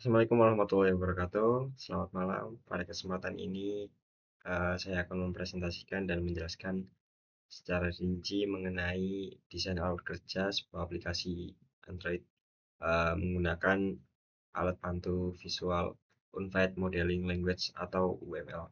Assalamualaikum warahmatullahi wabarakatuh. Selamat malam. Pada kesempatan ini, saya akan mempresentasikan dan menjelaskan secara rinci mengenai desain alat kerja sebuah aplikasi Android menggunakan alat bantu visual Unified Modeling Language atau UML,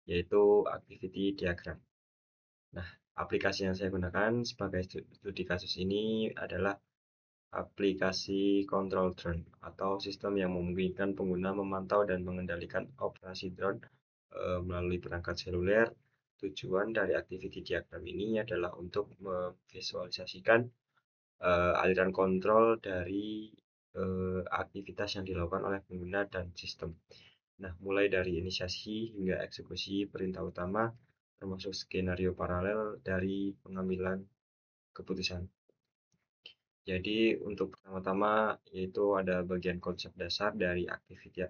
yaitu Activity Diagram. Nah, aplikasi yang saya gunakan sebagai studi kasus ini adalah aplikasi control drone atau sistem yang memungkinkan pengguna memantau dan mengendalikan operasi drone melalui perangkat seluler. Tujuan dari activity diagram ini adalah untuk memvisualisasikan aliran kontrol dari aktivitas yang dilakukan oleh pengguna dan sistem. Nah, mulai dari inisiasi hingga eksekusi perintah utama, termasuk skenario paralel dari pengambilan keputusan. Jadi untuk pertama-tama yaitu ada bagian konsep dasar dari activity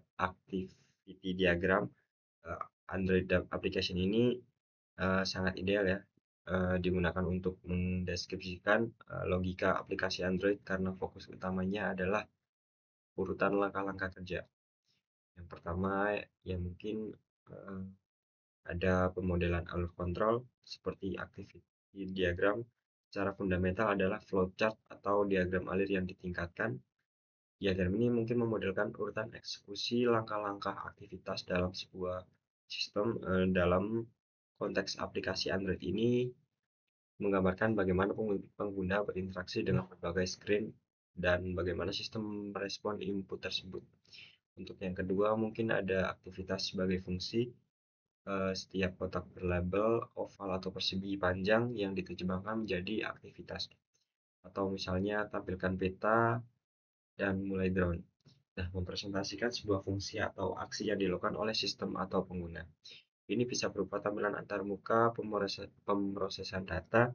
diagram. Android application ini sangat ideal ya, digunakan untuk mendeskripsikan logika aplikasi Android karena fokus utamanya adalah urutan langkah-langkah kerja. Yang pertama ya mungkin uh, ada pemodelan alur kontrol seperti activity diagram. Secara fundamental adalah flowchart atau diagram alir yang ditingkatkan. Diagram ini mungkin memodelkan urutan eksekusi langkah-langkah aktivitas dalam sebuah sistem. Dalam konteks aplikasi Android ini menggambarkan bagaimana pengguna berinteraksi dengan berbagai screen dan bagaimana sistem merespon input tersebut. Untuk yang kedua mungkin ada aktivitas sebagai fungsi. Setiap kotak berlabel oval atau persegi panjang yang diterjemahkan menjadi aktivitas. Atau misalnya tampilkan peta dan mulai drone. Nah, mempresentasikan sebuah fungsi atau aksi yang dilakukan oleh sistem atau pengguna. Ini bisa berupa tampilan antarmuka, pemrosesan data,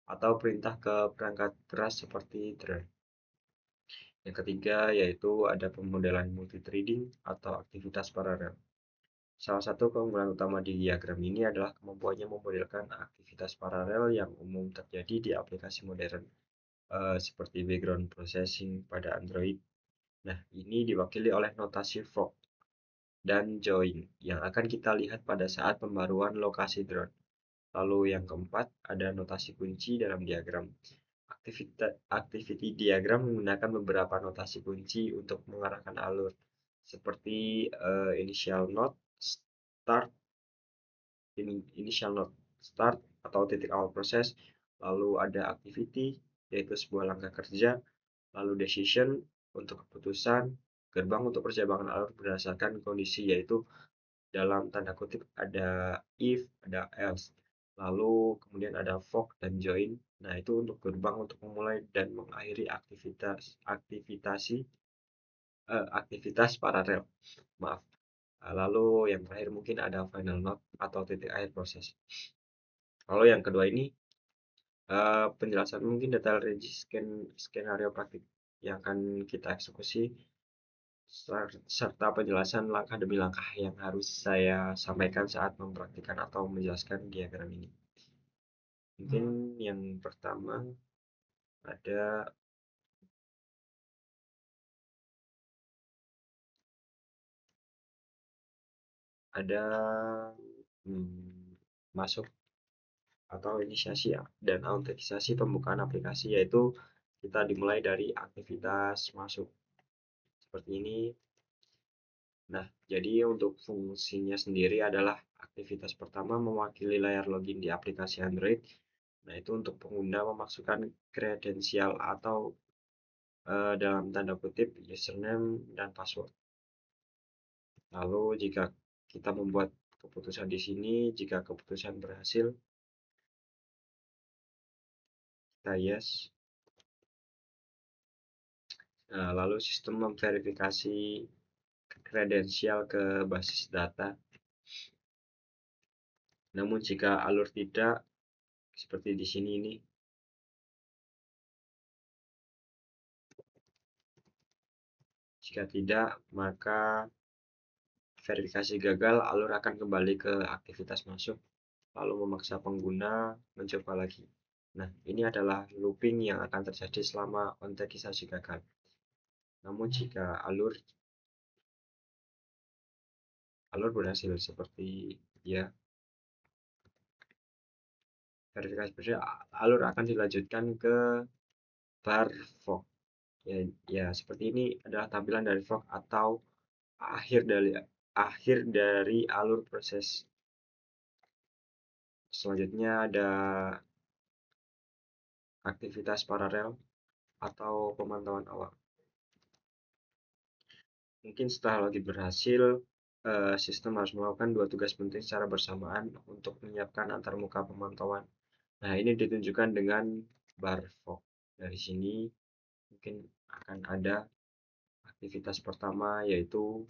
atau perintah ke perangkat keras seperti drone. Yang ketiga yaitu ada pemodelan multithreading atau aktivitas paralel. Salah satu keunggulan utama di diagram ini adalah kemampuannya memodelkan aktivitas paralel yang umum terjadi di aplikasi modern, seperti background processing pada Android. Nah, ini diwakili oleh notasi for dan join yang akan kita lihat pada saat pembaruan lokasi drone. Lalu yang keempat, ada notasi kunci dalam diagram. Activity diagram menggunakan beberapa notasi kunci untuk mengarahkan alur, seperti initial node, start, initial node, start atau titik awal proses, lalu ada activity, yaitu sebuah langkah kerja, lalu decision untuk keputusan, gerbang untuk percabangan alur berdasarkan kondisi, yaitu dalam tanda kutip ada if, ada else. Lalu kemudian ada fork dan join. Nah, itu untuk gerbang untuk memulai dan mengakhiri aktivitas paralel. Maaf. Lalu yang terakhir mungkin ada final node atau titik akhir proses. Lalu yang kedua ini penjelasan mungkin detail rinci skenario praktik yang akan kita eksekusi serta penjelasan langkah demi langkah yang harus saya sampaikan saat mempraktikkan atau menjelaskan diagram ini. Mungkin yang pertama ada ada masuk atau inisiasi dan autentisasi pembukaan aplikasi, yaitu kita dimulai dari aktivitas masuk seperti ini. Nah, jadi untuk fungsinya sendiri adalah aktivitas pertama mewakili layar login di aplikasi Android. Nah, itu untuk pengguna memasukkan kredensial atau dalam tanda kutip username dan password. Lalu jika kita membuat keputusan di sini, jika keputusan berhasil, kita yes. Nah, lalu sistem memverifikasi kredensial ke basis data. Namun jika alur tidak, seperti di sini ini, jika tidak, maka verifikasi gagal, alur akan kembali ke aktivitas masuk, lalu memaksa pengguna mencoba lagi. Nah, ini adalah looping yang akan terjadi selama autentisasi gagal. Namun jika alur alur berhasil seperti ya verifikasi berhasil, alur akan dilanjutkan ke bar fork. Ya, seperti ini adalah tampilan dari fork atau akhir dari alur proses. Selanjutnya ada aktivitas paralel atau pemantauan awal. Mungkin setelah login berhasil, sistem harus melakukan dua tugas penting secara bersamaan untuk menyiapkan antarmuka pemantauan. Nah, ini ditunjukkan dengan bar fork. Dari sini mungkin akan ada aktivitas pertama, yaitu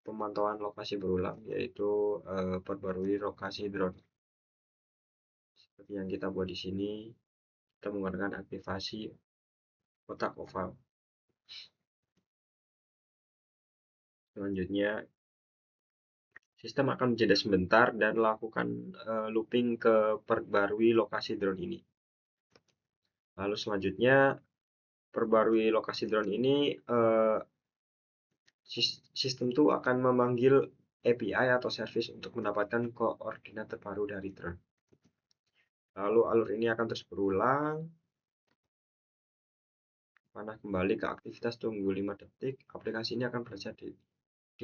pemantauan lokasi berulang, yaitu perbarui lokasi drone. Seperti yang kita buat di sini, kita menggunakan aktivasi kotak oval. Selanjutnya, sistem akan menjeda sebentar dan lakukan looping ke perbarui lokasi drone ini. Lalu selanjutnya, perbarui lokasi drone ini, sistem itu akan memanggil API atau service untuk mendapatkan koordinat terbaru dari drone. Lalu alur ini akan terus berulang. Panah kembali ke aktivitas, tunggu 5 detik. Aplikasi ini akan berada di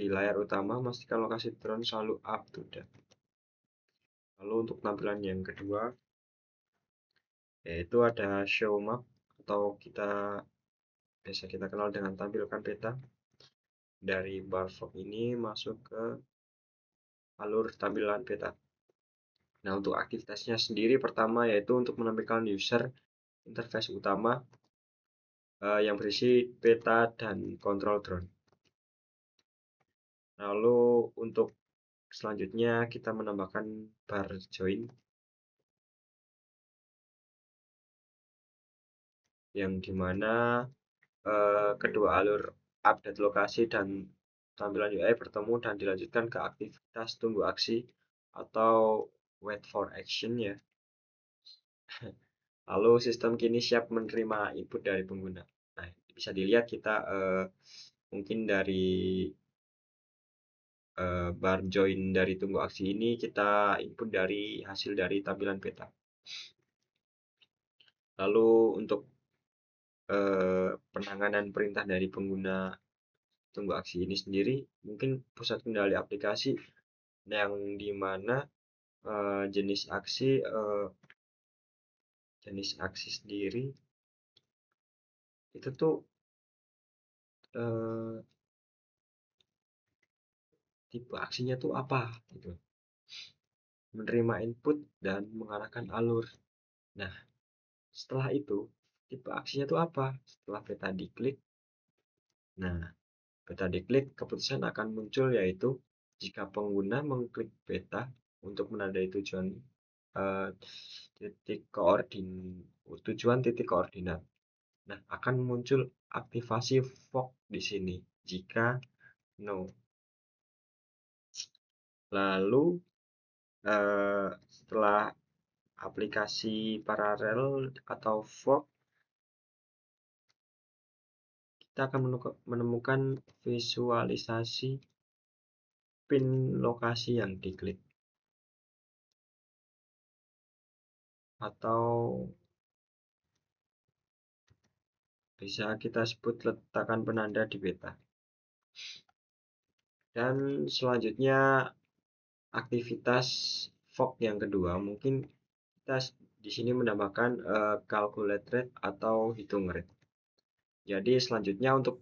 layar utama, memastikan lokasi drone selalu up to date. Lalu untuk tampilan yang kedua, yaitu ada show map, atau biasa kita kenal dengan tampilkan peta. Dari bar fork ini masuk ke alur tampilan peta. Nah, untuk aktivitasnya sendiri pertama yaitu untuk menampilkan user interface utama yang berisi peta dan kontrol drone. Lalu untuk selanjutnya kita menambahkan bar join, yang dimana kedua alur update lokasi dan tampilan UI bertemu dan dilanjutkan ke aktivitas tunggu aksi atau wait for action ya. Lalu sistem kini siap menerima input dari pengguna. Nah, bisa dilihat kita mungkin dari bar join dari tunggu aksi ini kita input dari hasil dari tampilan peta. Lalu untuk penanganan perintah dari pengguna tunggu aksi ini sendiri, mungkin pusat kendali aplikasi yang dimana jenis aksi sendiri itu tuh tipe aksinya tuh apa gitu, menerima input dan mengarahkan alur. Nah, setelah itu tipe aksinya tuh apa? Setelah peta diklik, nah peta diklik, keputusan akan muncul, yaitu jika pengguna mengklik peta untuk menandai tujuan titik koordinat. Nah, akan muncul aktivasi fog di sini jika no. Lalu setelah aplikasi paralel atau fog, kita akan menemukan visualisasi pin lokasi yang diklik, atau bisa kita sebut letakan penanda di peta. Dan selanjutnya aktivitas fog yang kedua, mungkin kita di sini menambahkan calculate rate atau hitung rate. Jadi selanjutnya untuk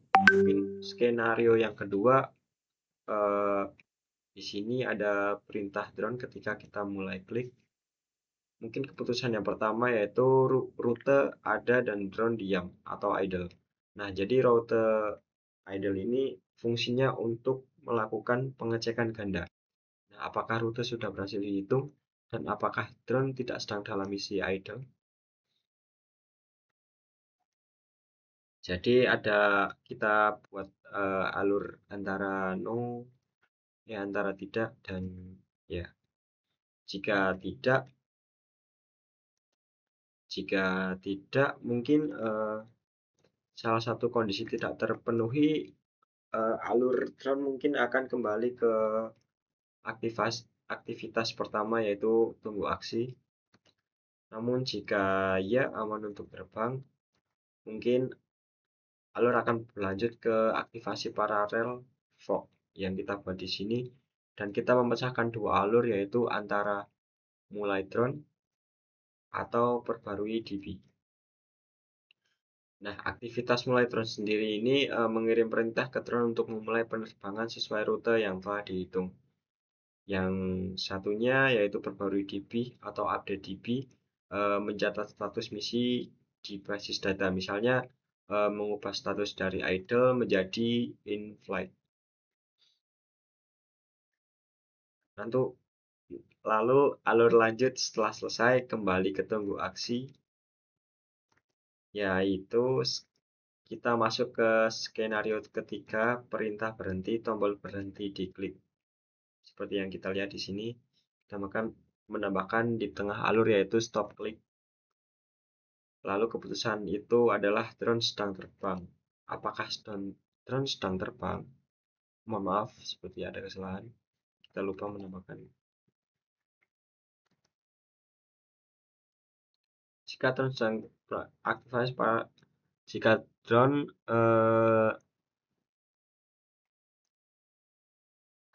skenario yang kedua, di sini ada perintah drone ketika kita mulai klik. Mungkin keputusan yang pertama yaitu rute ada dan drone diam atau idle. Nah, jadi rute idle ini fungsinya untuk melakukan pengecekan ganda. Nah, apakah rute sudah berhasil dihitung dan apakah drone tidak sedang dalam misi idle. Jadi kita buat alur antara no, ya antara tidak, dan ya jika tidak mungkin salah satu kondisi tidak terpenuhi, alur drone mungkin akan kembali ke aktivitas pertama yaitu tunggu aksi. Namun jika ya aman untuk terbang, mungkin alur akan berlanjut ke aktivasi paralel fog yang kita buat di sini, dan kita memecahkan dua alur yaitu antara mulai drone atau perbarui DB. Nah, aktivitas mulai drone sendiri ini mengirim perintah ke drone untuk memulai penerbangan sesuai rute yang telah dihitung. Yang satunya yaitu perbarui DB atau update DB, mencatat status misi di basis data, misalnya mengubah status dari idle menjadi in flight. Lalu alur lanjut setelah selesai kembali ke tunggu aksi, yaitu kita masuk ke skenario ketiga, perintah berhenti, tombol berhenti diklik. Seperti yang kita lihat di sini, kita menambahkan di tengah alur yaitu stop click. Lalu keputusan itu adalah drone sedang terbang. Apakah drone sedang terbang? Mohon maaf, seperti ada kesalahan. Kita lupa menambahkan. Jika drone sedang aktivitas jika drone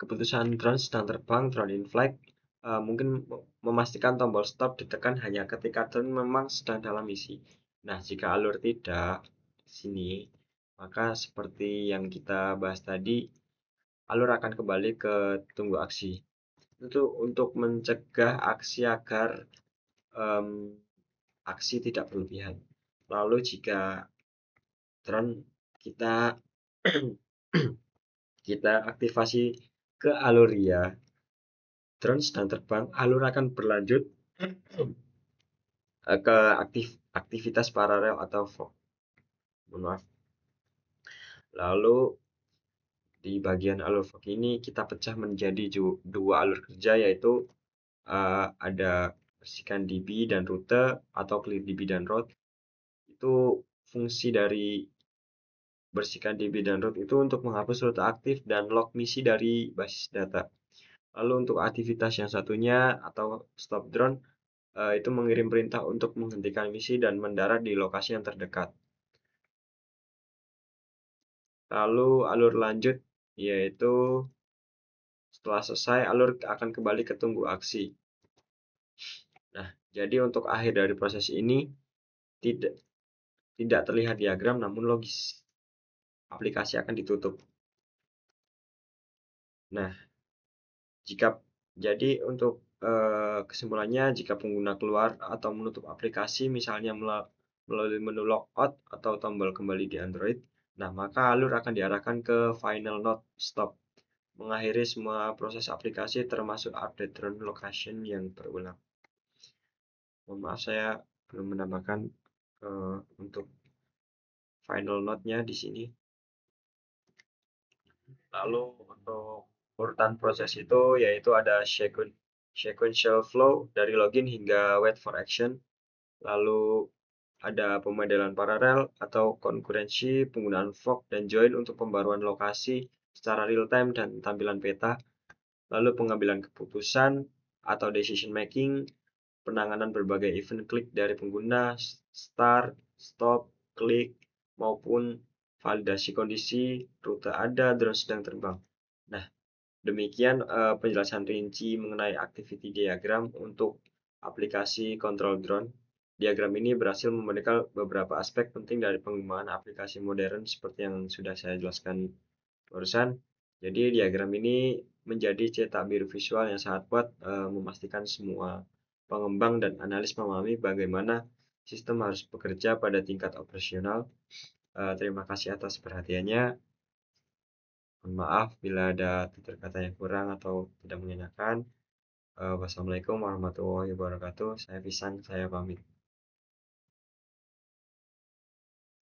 keputusan drone sedang terbang, drone in flight, mungkin memastikan tombol stop ditekan hanya ketika drone memang sedang dalam misi. Nah, jika alur tidak di sini, maka seperti yang kita bahas tadi, alur akan kembali ke tunggu aksi. Itu untuk mencegah aksi agar aksi tidak berlebihan. Lalu jika drone kita kita aktivasi ke alur ya, drone sedang terbang, alur akan berlanjut ke aktivitas paralel atau fog. Mohon maaf. Lalu di bagian alur fog ini kita pecah menjadi dua alur kerja, yaitu ada bersihkan DB dan rute atau clear DB dan route. Itu fungsi dari bersihkan DB dan route itu untuk menghapus rute aktif dan log misi dari basis data. Lalu untuk aktivitas yang satunya atau stop drone, itu mengirim perintah untuk menghentikan misi dan mendarat di lokasi yang terdekat. Lalu alur lanjut, yaitu setelah selesai alur akan kembali ke tunggu aksi. Nah, jadi untuk akhir dari proses ini tidak terlihat diagram, namun logis. Aplikasi akan ditutup. Nah, jadi untuk kesimpulannya, jika pengguna keluar atau menutup aplikasi, misalnya melalui menu logout atau tombol kembali di Android, nah maka alur akan diarahkan ke final node stop, mengakhiri semua proses aplikasi termasuk update drone location yang berulang. Mohon maaf, saya belum menambahkan untuk final node-nya di sini. Lalu untuk urutan proses itu yaitu ada sequential flow dari login hingga wait for action. Lalu ada pemodelan paralel atau konkurensi, penggunaan fog dan join untuk pembaruan lokasi secara real time dan tampilan peta. Lalu pengambilan keputusan atau decision making, penanganan berbagai event klik dari pengguna, start, stop, klik, maupun validasi kondisi, rute ada, drone sedang terbang. Nah, demikian penjelasan rinci mengenai activity diagram untuk aplikasi control drone. Diagram ini berhasil membenarkan beberapa aspek penting dari pengembangan aplikasi modern seperti yang sudah saya jelaskan barusan. Jadi diagram ini menjadi cetak biru visual yang sangat kuat, memastikan semua pengembang dan analis memahami bagaimana sistem harus bekerja pada tingkat operasional. Terima kasih atas perhatiannya. Mohon maaf bila ada tutur kata yang kurang atau tidak mengenakan. Wassalamualaikum warahmatullahi wabarakatuh. Saya Pisang, saya pamit.